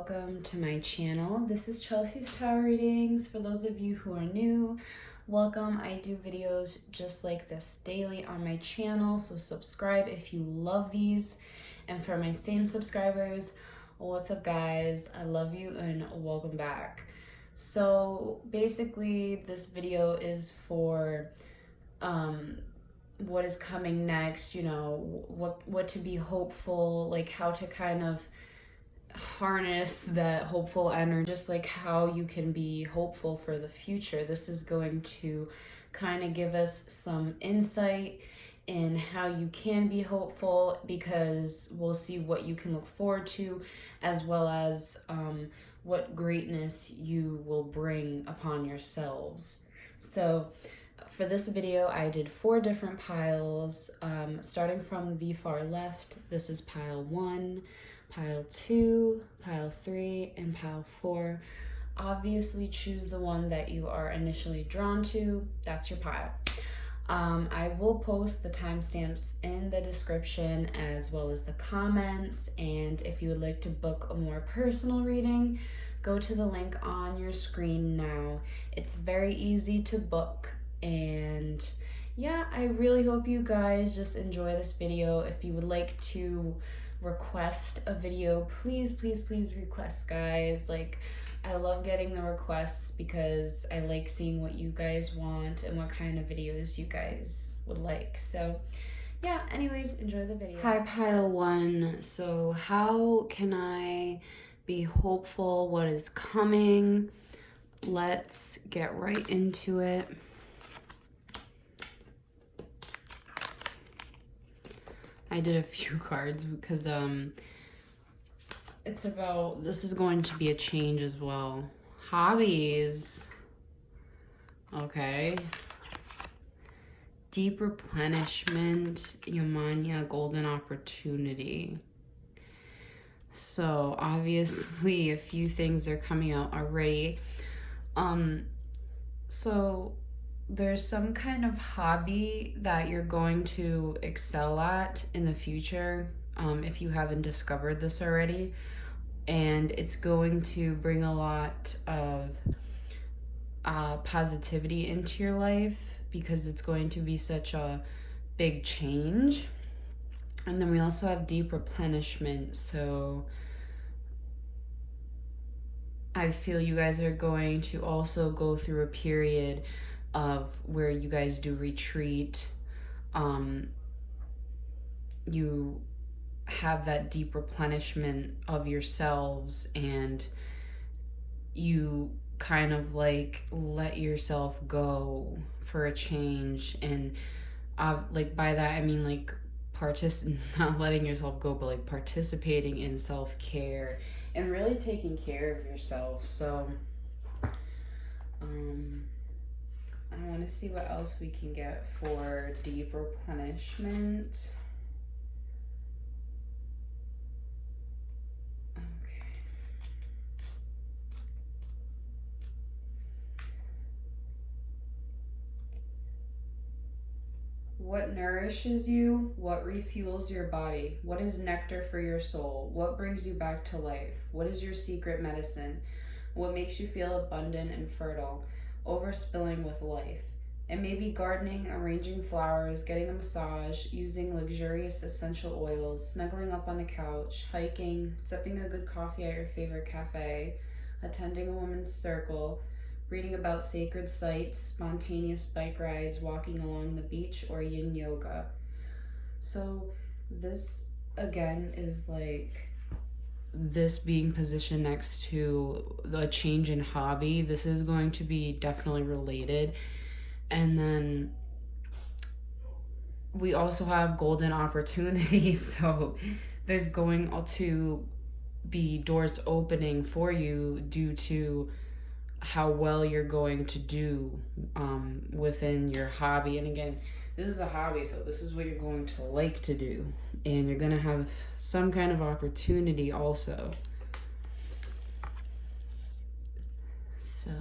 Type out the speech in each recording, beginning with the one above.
welcome to my channel. This is Chelsea's Tarot Readings. For those of you who are new, welcome. I do videos just like this daily on my channel, so subscribe if you love these. And for my same subscribers, what's up guys? I love you and welcome back. So basically this video is for what is coming next, you know, what to be hopeful, like how to kind of harness that hopeful energy, just like how you can be hopeful for the future. This is going to kind of give us some insight in how you can be hopeful, because we'll see what you can look forward to, as well as what greatness you will bring upon yourselves. So for this video, I did 4 different piles, starting from the far left. This is pile 1, pile 2, pile 3, and pile 4. Obviously choose the one that you are initially drawn to. That's your pile. I will post the timestamps in the description as well as the comments, and if you would like to book a more personal reading, go to the link on your screen now. It's very easy to book, and yeah, I really hope you guys just enjoy this video. If you would like to request a video, please request, guys. Like, I love getting the requests because I like seeing what you guys want and what kind of videos you guys would like. So yeah, anyways, enjoy the video. Hi, pile 1. So how can I be hopeful? What is coming? Let's get right into it. I did a few cards because it's about, this is going to be a change as well. Hobbies. Okay. Deep replenishment, Yamanya, golden opportunity. So obviously a few things are coming out already. So there's some kind of hobby that you're going to excel at in the future, if you haven't discovered this already, and it's going to bring a lot of positivity into your life because it's going to be such a big change. And then we also have deep replenishment, so I feel you guys are going to also go through a period of where you guys do retreat. You have that deep replenishment of yourselves, and you kind of like let yourself go for a change. And like by that I mean like not letting yourself go, but like participating in self-care and really taking care of yourself. So I want to see what else we can get for deep replenishment. Okay. What nourishes you? What refuels your body? What is nectar for your soul? What brings you back to life? What is your secret medicine? What makes you feel abundant and fertile? Overspilling with life. It may be gardening, arranging flowers, getting a massage, using luxurious essential oils, snuggling up on the couch, hiking, sipping a good coffee at your favorite cafe, attending a women's circle, reading about sacred sites, spontaneous bike rides, walking along the beach, or yin yoga. So this again is like this being positioned next to the change in hobby. This is going to be definitely related. And then we also have golden opportunity. So there's going to be doors opening for you due to how well you're going to do within your hobby. And again, this is a hobby, so this is what you're going to like to do, and you're gonna have some kind of opportunity also. So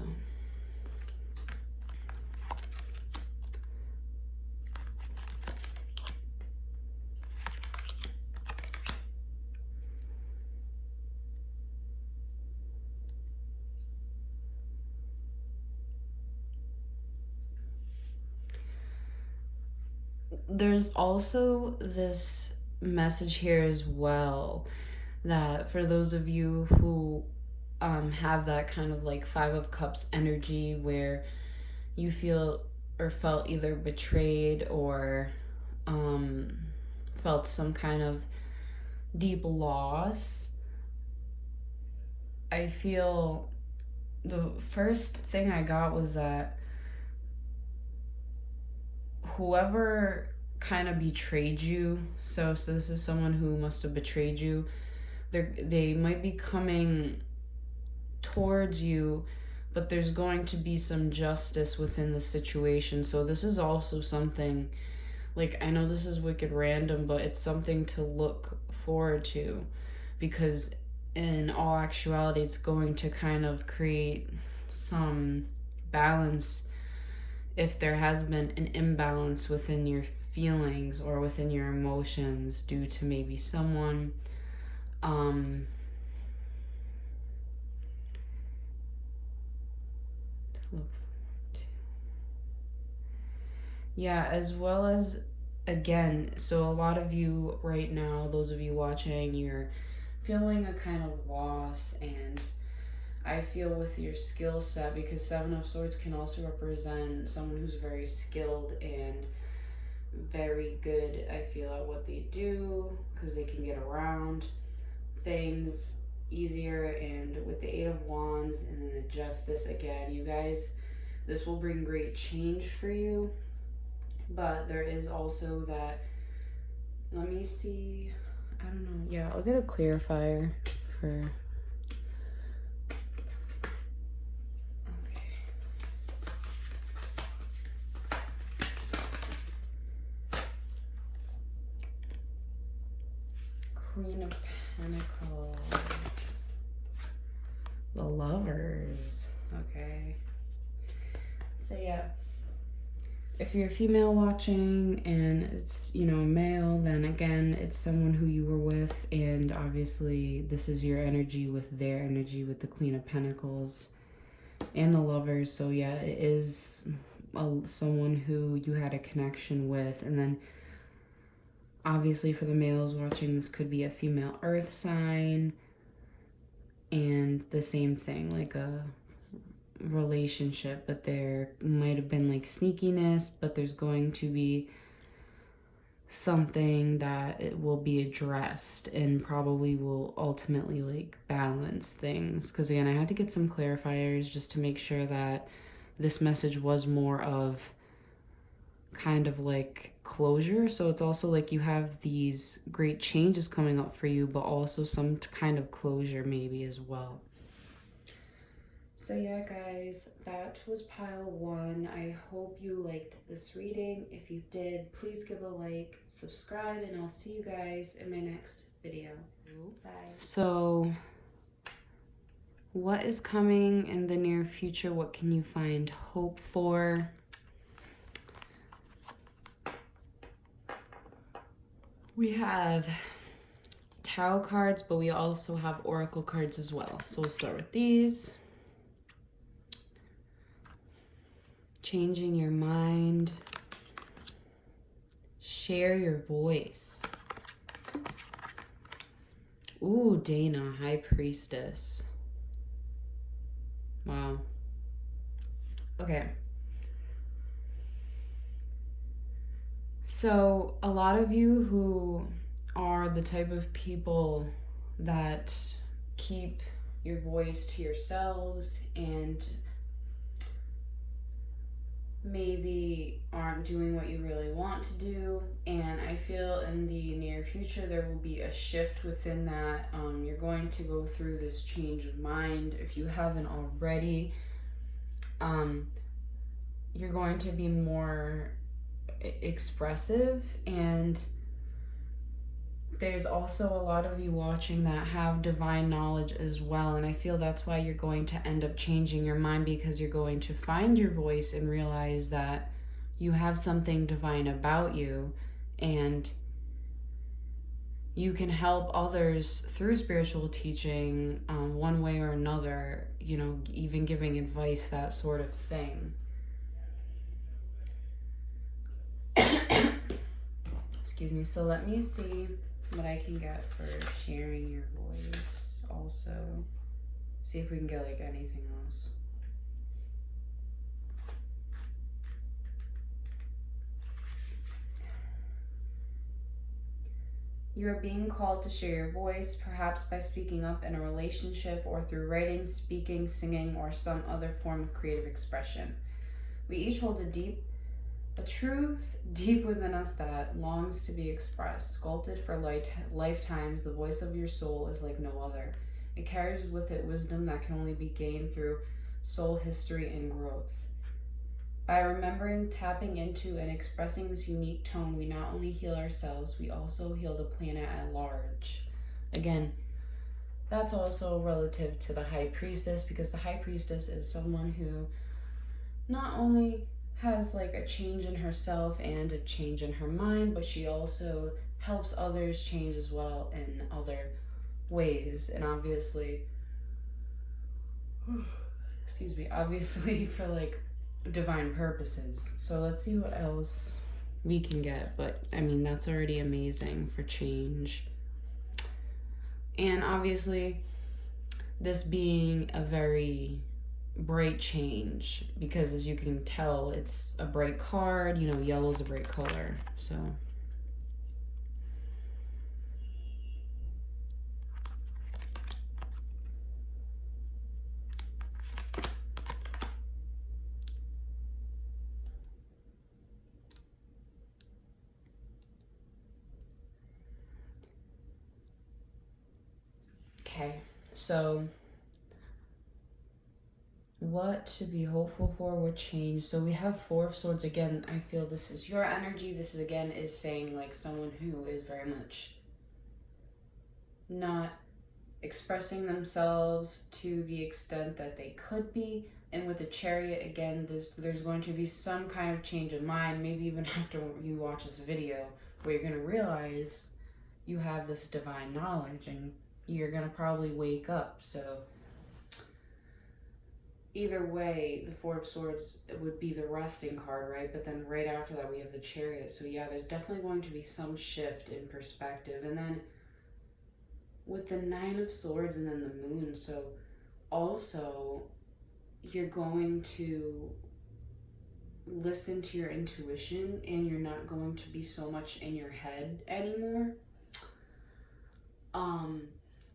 there's also this message here as well, that for those of you who have that kind of like Five of Cups energy where you feel or felt either betrayed or felt some kind of deep loss, I feel the first thing I got was that whoever kind of betrayed you, so this is someone who must have betrayed you, they might be coming towards you, but there's going to be some justice within the situation. So this is also something, like, I know this is wicked random, but it's something to look forward to, because in all actuality it's going to kind of create some balance if there has been an imbalance within your feelings or within your emotions due to maybe someone yeah, as well as, again, so a lot of you right now, those of you watching, you're feeling a kind of loss, and I feel with your skill set, because Seven of Swords can also represent someone who's very skilled and very good, I feel, at what they do, because they can get around things easier. And with the Eight of Wands and then the Justice, again, you guys, this will bring great change for you. But there is also that, let me see, I don't know, yeah, I'll get a clarifier for, okay. Queen of Pentacles, the Lovers, okay. So yeah, if you're a female watching and it's, you know, male, then again, it's someone who you were with, and obviously this is your energy with their energy with the Queen of Pentacles and the Lovers. So yeah, it is someone who you had a connection with. And then obviously for the males watching, this could be a female earth sign, and the same thing, like a relationship, but there might have been like sneakiness, but there's going to be something that it will be addressed and probably will ultimately like balance things. Because again, I had to get some clarifiers just to make sure that this message was more of kind of like closure. So it's also like you have these great changes coming up for you, but also some kind of closure maybe as well. So yeah, guys, that was pile 1. I hope you liked this reading. If you did, please give a like, subscribe, and I'll see you guys in my next video. Bye. So what is coming in the near future? What can you find hope for? We have tarot cards, but we also have oracle cards as well. So we'll start with these. Changing your mind. Share your voice. Ooh, Dana, High Priestess. Wow. Okay. So a lot of you who are the type of people that keep your voice to yourselves and maybe aren't doing what you really want to do, and I feel in the near future there will be a shift within that. You're going to go through this change of mind if you haven't already. You're going to be more expressive, and there's also a lot of you watching that have divine knowledge as well, and I feel that's why you're going to end up changing your mind, because you're going to find your voice and realize that you have something divine about you, and you can help others through spiritual teaching, one way or another, you know, even giving advice, that sort of thing. excuse me. So let me see what I can get for sharing your voice also. See if we can get like anything else. You are being called to share your voice, perhaps by speaking up in a relationship or through writing, speaking, singing, or some other form of creative expression. We each hold a truth deep within us that longs to be expressed. Sculpted for lifetimes, the voice of your soul is like no other. It carries with it wisdom that can only be gained through soul history and growth. By remembering, tapping into, and expressing this unique tone, we not only heal ourselves, we also heal the planet at large. Again, that's also relative to the High Priestess, because the High Priestess is someone who not only has like a change in herself and a change in her mind, but she also helps others change as well in other ways. And obviously, obviously for like divine purposes. So let's see what else we can get. But I mean, that's already amazing for change. And obviously, this being a very bright change, because as you can tell, it's a bright card. You know, yellow's a bright color. So okay, so what to be hopeful for, what change. So we have Four of Swords again. I feel this is your energy. This is again is saying like someone who is very much not expressing themselves to the extent that they could be. And with the Chariot again, there's going to be some kind of change of mind, maybe even after you watch this video, where you're going to realize you have this divine knowledge and you're going to probably wake up. So either way, the Four of Swords would be the resting card, right? But then right after that, we have the Chariot. So yeah, there's definitely going to be some shift in perspective. And then with the Nine of Swords and then the Moon, so also you're going to listen to your intuition and you're not going to be so much in your head anymore.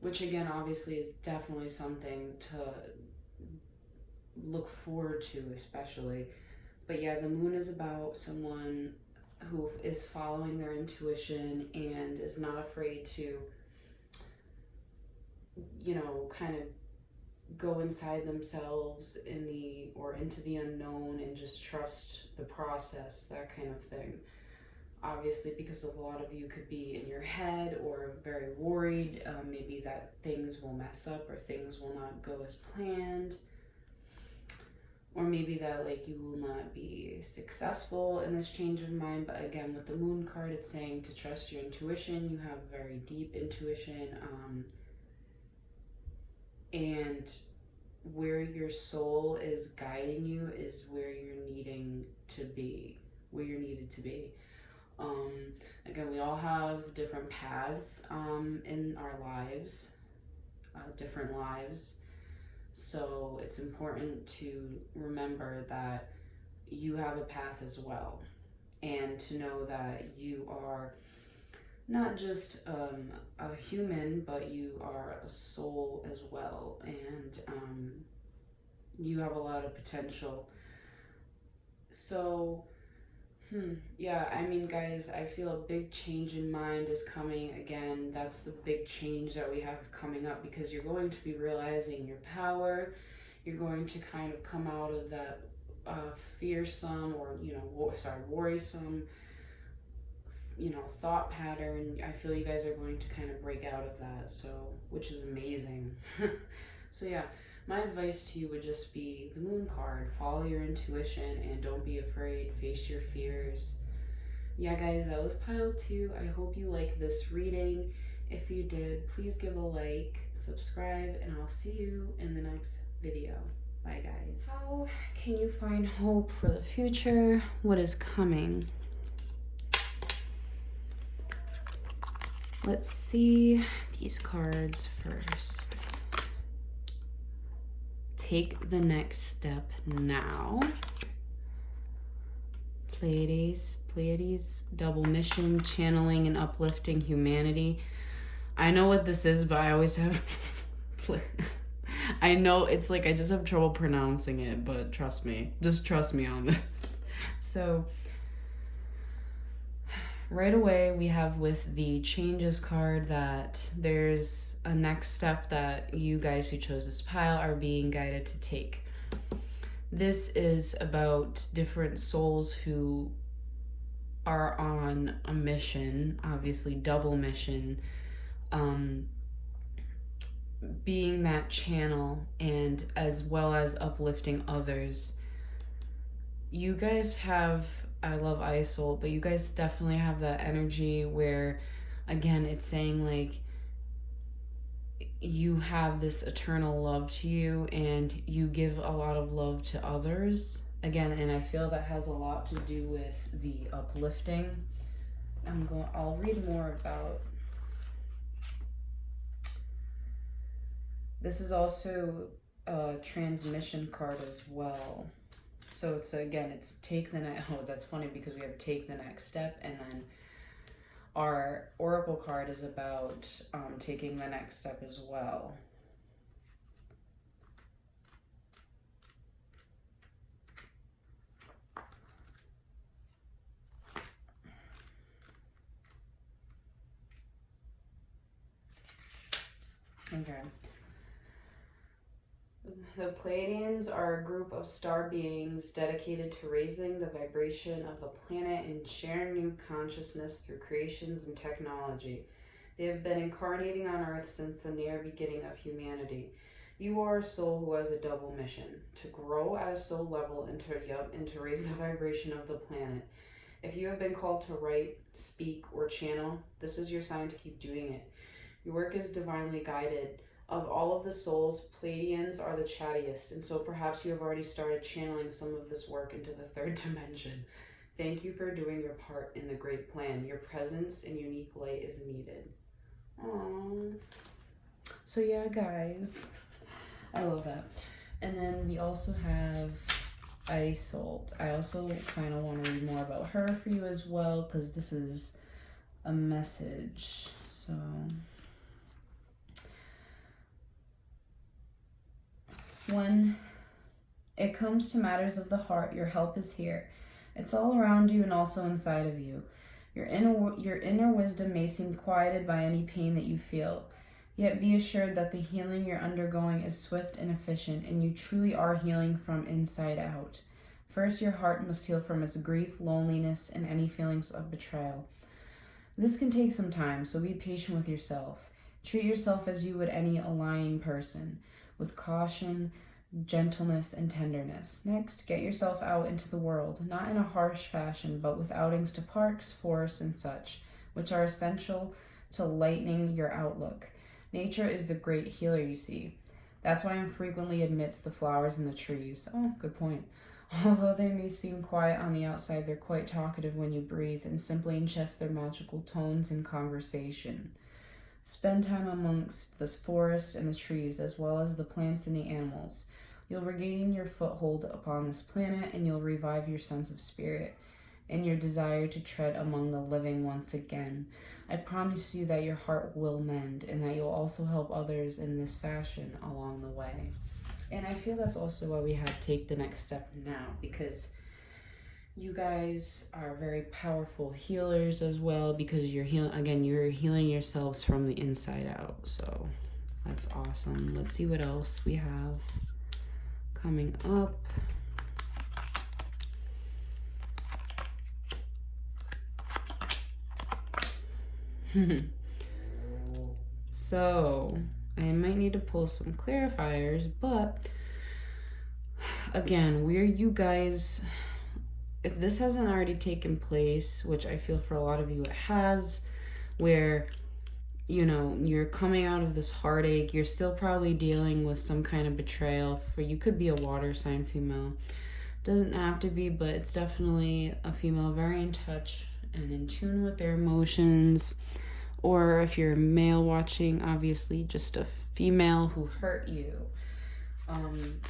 Which again, obviously is definitely something to look forward to, especially. But yeah, the Moon is about someone who is following their intuition and is not afraid to, you know, kind of go inside themselves into the unknown and just trust the process, that kind of thing. Obviously, because a lot of you could be in your head or very worried, maybe that things will mess up or things will not go as planned. Or maybe that like you will not be successful in this change of mind. But again, with the Moon card, it's saying to trust your intuition. You have very deep intuition. And where your soul is guiding you is where you're needing to be, where you're needed to be. Again, we all have different paths in our lives, different lives. So it's important to remember that you have a path as well, and to know that you are not just a human, but you are a soul as well, and you have a lot of potential. So yeah, I mean, guys, I feel a big change in mind is coming. Again, that's the big change that we have coming up, because you're going to be realizing your power. You're going to kind of come out of that fearsome or, worrisome, thought pattern. I feel you guys are going to kind of break out of that, so, which is amazing. So yeah, my advice to you would just be the Moon card. Follow your intuition and don't be afraid. Face your fears. Yeah, guys, that was pile 2. I hope you liked this reading. If you did, please give a like, subscribe, and I'll see you in the next video. Bye, guys. How can you find hope for the future? What is coming? Let's see these cards first. Take the next step now. Pleiades, double mission, channeling and uplifting humanity. I know what this is, but I always have... I know it's like I just have trouble pronouncing it, but trust me. Just trust me on this. So, right away we have with the changes card that there's a next step that you guys who chose this pile are being guided to take. This is about different souls who are on a mission, obviously double mission, being that channel and as well as uplifting others. You guys have, I love ISOL, but you guys definitely have that energy where, again, it's saying like you have this eternal love to you and you give a lot of love to others. Again, and I feel that has a lot to do with the uplifting. I'll read more about. This is also a transmission card as well. So it's, again, it's take the next, oh, that's funny because we have take the next step, and then our oracle card is about taking the next step as well. Okay. The Pleiadians are a group of star beings dedicated to raising the vibration of the planet and sharing new consciousness through creations and technology. They have been incarnating on Earth since the near beginning of humanity. You are a soul who has a double mission: to grow at a soul level and to raise the vibration of the planet. If you have been called to write, speak, or channel, this is your sign to keep doing it. Your work is divinely guided. Of all of the souls, Pleiadians are the chattiest, and so perhaps you have already started channeling some of this work into the third dimension. Thank you for doing your part in the great plan. Your presence and unique light is needed. Aww. So yeah, guys. I love that. And then we also have Isolt. I also kind of want to read more about her for you as well, because this is a message. So... when it comes to matters of the heart, your help is here. It's all around you and also inside of you. Your inner wisdom may seem quieted by any pain that you feel. Yet be assured that the healing you're undergoing is swift and efficient, and you truly are healing from inside out. First, your heart must heal from its grief, loneliness, and any feelings of betrayal. This can take some time, so be patient with yourself. Treat yourself as you would any aligned person, with caution, gentleness, and tenderness. Next, get yourself out into the world, not in a harsh fashion, but with outings to parks, forests, and such, which are essential to lightening your outlook. Nature is the great healer, you see. That's why I'm frequently amidst the flowers and the trees. Oh, good point. Although they may seem quiet on the outside, they're quite talkative when you breathe and simply ingest their magical tones in conversation. Spend time amongst the forest and the trees, as well as the plants and the animals. You'll regain your foothold upon this planet, and you'll revive your sense of spirit and your desire to tread among the living once again. I promise you that your heart will mend, and that you'll also help others in this fashion along the way. And I feel that's also why we have Take the Next Step now, because you guys are very powerful healers as well, because you're healing yourselves from the inside out. So that's awesome. Let's see what else we have coming up. So I might need to pull some clarifiers, but again, you guys, if this hasn't already taken place, which I feel for a lot of you it has, where, you know, you're coming out of this heartache, you're still probably dealing with some kind of betrayal. For you could be a water sign female. Doesn't have to be, but it's definitely a female very in touch and in tune with their emotions, or if you're a male watching, obviously just a female who hurt you. And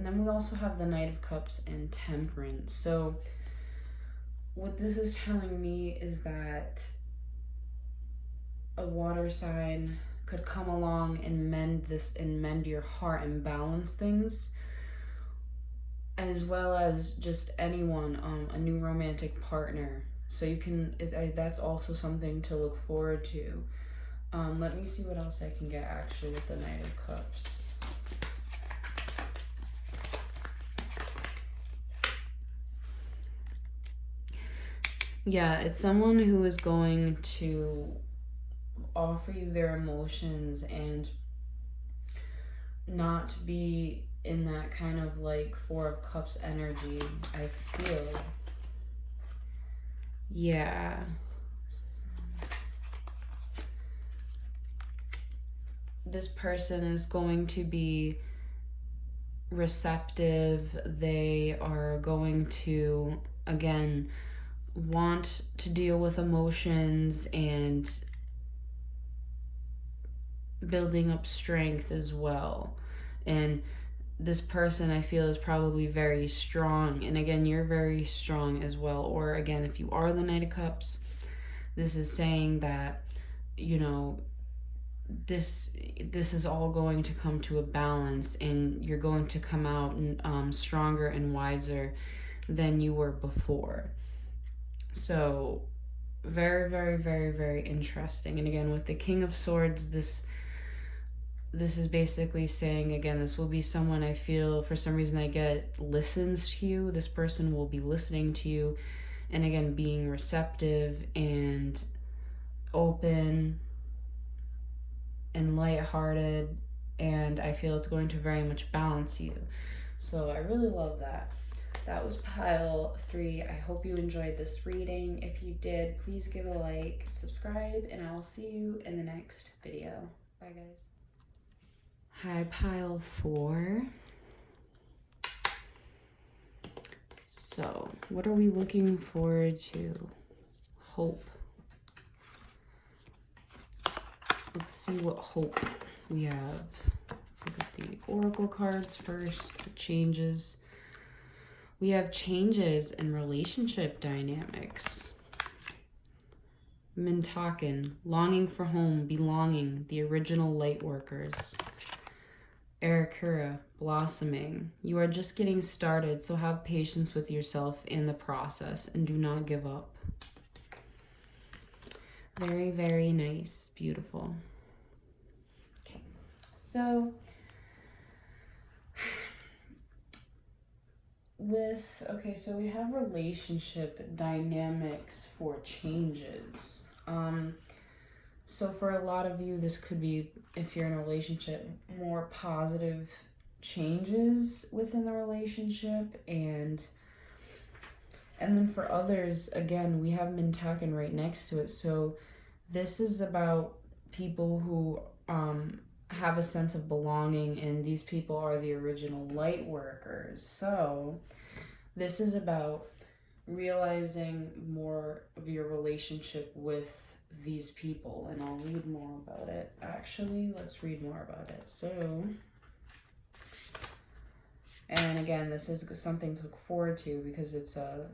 then we also have the Knight of Cups and Temperance. So what this is telling me is that a water sign could come along and mend your heart and balance things, as well as just anyone, a new romantic partner. So you can, that's also something to look forward to. Let me see what else I can get actually with the Knight of Cups. Yeah, it's someone who is going to offer you their emotions and not be in that kind of like Four of Cups energy, I feel. Yeah. This person is going to be receptive. They are going to, again, want to deal with emotions and building up strength as well. And this person, I feel, is probably very strong. And again, you're very strong as well. Or again, if you are the Knight of Cups, this is saying that, you know, this is all going to come to a balance, and you're going to come out stronger and wiser than you were before. So very, very, very, very interesting. And again, with the King of Swords, this is basically saying, again, this will be someone I feel, for some reason I get, listens to you. This person will be listening to you, and again, being receptive and open and lighthearted, and I feel it's going to very much balance you. So I really love that. That was pile 3. I hope you enjoyed this reading. If you did, please give a like, subscribe, and I will see you in the next video. Bye, guys. Hi, pile 4. So, what are we looking forward to? Hope. Let's see what hope we have. Let's look at the oracle cards first. The changes. We have changes in relationship dynamics. Mintaken, longing for home, belonging, the original light workers. Arakura, blossoming. You are just getting started, so have patience with yourself in the process and do not give up. Very, very nice. Beautiful. Okay. So so we have relationship dynamics for changes. So for a lot of you, this could be, if you're in a relationship, more positive changes within the relationship, and then for others, again, we have Mintaken right next to it. So this is about people who have a sense of belonging, and these people are the original light workers. So this is about realizing more of your relationship with these people, and I'll read more about it. Actually, let's read more about it. So, and again, this is something to look forward to, because it's a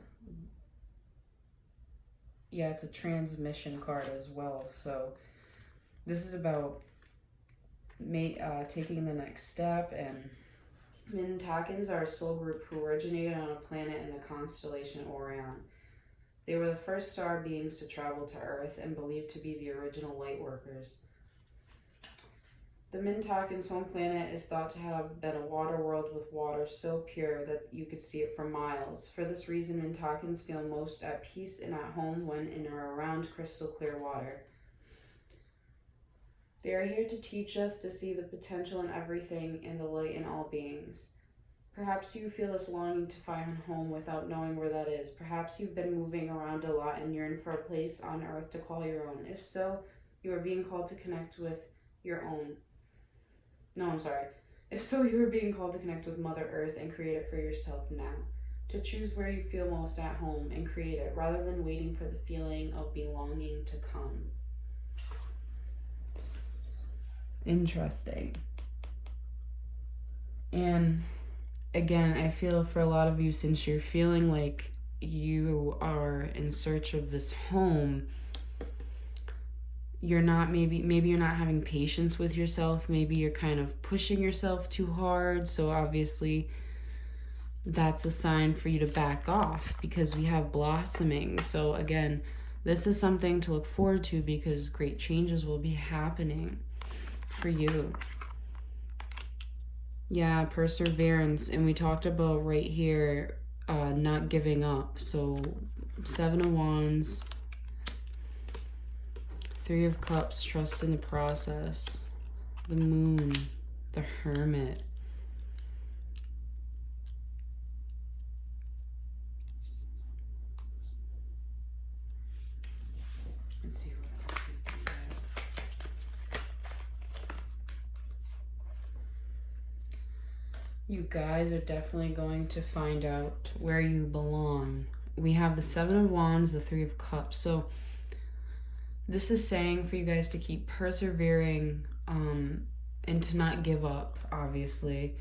transmission card as well. So this is about taking the next step. And Mintakens are a soul group who originated on a planet in the constellation Orion. They were the first star beings to travel to Earth and believed to be the original light workers. The Mintaken's home planet is thought to have been a water world with water so pure that you could see it for miles. For this reason, Mintakens feel most at peace and at home when in or around crystal clear water. They are here to teach us to see the potential in everything and the light in all beings. Perhaps you feel this longing to find home without knowing where that is. Perhaps you've been moving around a lot and yearn for a place on Earth to call your own. If so, you are being called to connect with your own. If so, you are being called to connect with Mother Earth and create it for yourself now. to choose where you feel most at home and create it rather than waiting for the feeling of belonging to come. Interesting. And again, I feel for a lot of you, since you're feeling like you are in search of this home, you're not, maybe you're not having patience with yourself. Maybe you're kind of pushing yourself too hard. So obviously that's a sign for you to back off, because we have blossoming. So again, this is something to look forward to, because great changes will be happening for you. Yeah, perseverance. And we talked about right here, not giving up. So 7 of Wands, 3 of Cups, trust in the process, the Moon, the Hermit. Let's see what else we can get. You guys are definitely going to find out where you belong. We have the 7 of Wands, the 3 of Cups. So this is saying for you guys to keep persevering, and to not give up, obviously,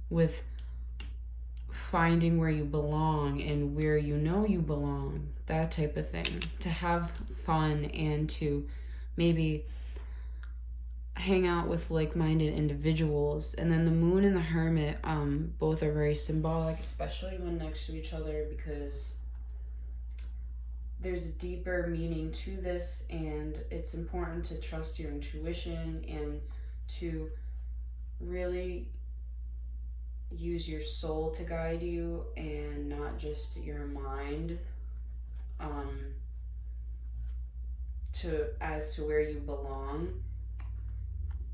with finding where you belong and where you know you belong, that type of thing. To have fun and to maybe hang out with like-minded individuals. And then the Moon and the Hermit, both are very symbolic, especially when next to each other, because there's a deeper meaning to this, and it's important to trust your intuition and to really use your soul to guide you and not just your mind, as to where you belong,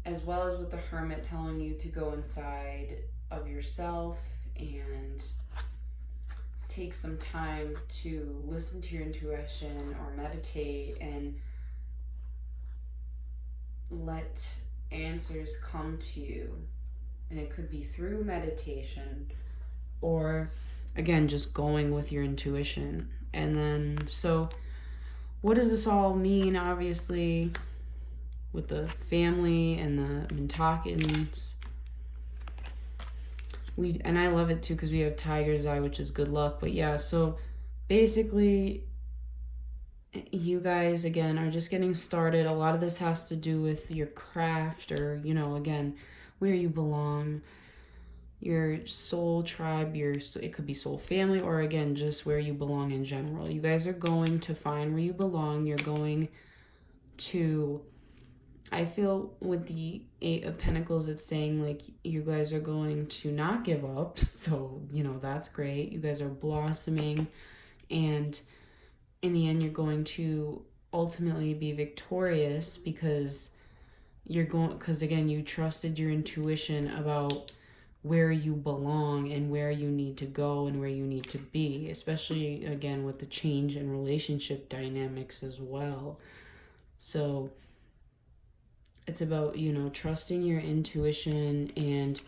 as well as with the Hermit telling you to go inside of yourself and take some time to listen to your intuition or meditate and let answers come to you. And it could be through meditation, or again, just going with your intuition. And then, so what does this all mean? Obviously, with the family and the Mintakins, and I love it too, because we have Tiger's Eye, which is good luck. But yeah, so basically, you guys, again, are just getting started. A lot of this has to do with your craft, or, you know, again, where you belong, your soul tribe, it could be soul family, or again, just where you belong in general. You guys are going to find where you belong. You're going to, I feel with the 8 of Pentacles, it's saying like you guys are going to not give up. So, you know, that's great. You guys are blossoming, and in the end, you're going to ultimately be victorious, because again, you trusted your intuition about where you belong and where you need to go and where you need to be, especially again with the change in relationship dynamics as well. So it's about, you know, trusting your intuition and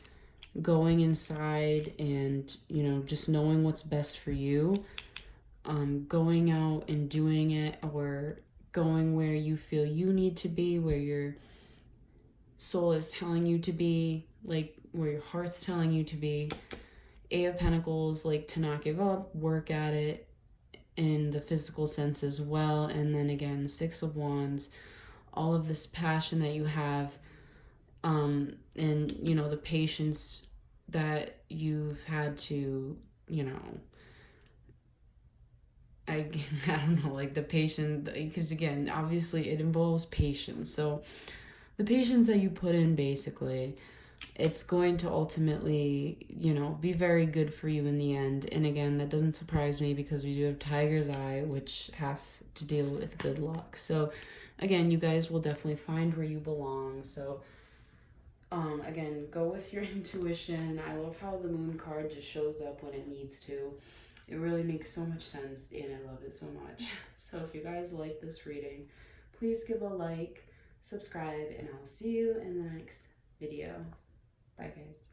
going inside and, you know, just knowing what's best for you, going out and doing it, or going where you feel you need to be, where your soul is telling you to be, like where your heart's telling you to be. 8 of Pentacles, like to not give up, work at it in the physical sense as well. And then again, 6 of Wands, all of this passion that you have, and, you know, the patience that you've had to, you know, I don't know, like the patience, because again, obviously it involves patience. So the patience that you put in, basically, it's going to ultimately, you know, be very good for you in the end. And again, that doesn't surprise me, because we do have Tiger's Eye, which has to deal with good luck. So again, you guys will definitely find where you belong. So again, go with your intuition. I love how the Moon card just shows up when it needs to. It really makes so much sense, and I love it so much. So if you guys like this reading, please give a like, subscribe, and I'll see you in the next video. Bye, guys.